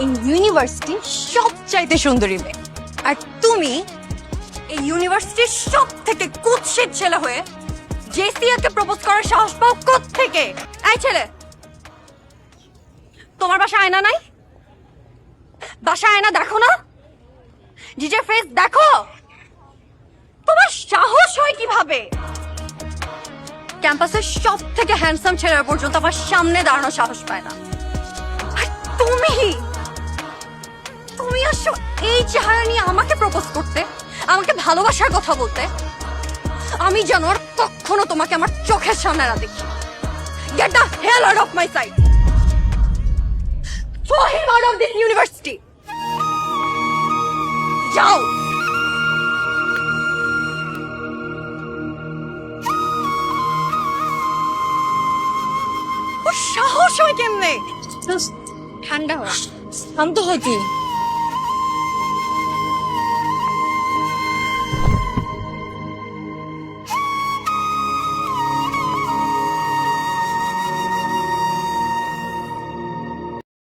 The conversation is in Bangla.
এই ইউনিভার্সিটি সবচাইতে সুন্দরী মেয়ে, আর তুমি এই ইউনিভার্সিটির সব থেকে কুৎসিত ছেলে হয়ে জেসিয়াকে প্রপোজ করার সাহস পাও কোত্থেকে? এই ছেলে, তোমার বাসায় আয়না নাই? বাসায় আয়না দেখো না? নিজের ফেস দেখো। তোমার সাহস হয় কিভাবে ক্যাম্পাসের সব থেকে হ্যান্ডসাম ছেলেরা পর্যন্ত আমার সামনে দাঁড়ানোর সাহস পায় না? আর তুমি তুমি আসো এই চেহারা নিয়ে আমাকে প্রপোজ করতে, আমাকে ভালোবাসার কথা বলতে? আমি যেন আর কখনো তোমাকে আমার চোখের সামনে না দেখি। Get the hell out of my sight. Throw him out of this university. যাও। ও সাহস হয় কেমনে? ঠান্ডা হওয়া। শান্ত হয় কি?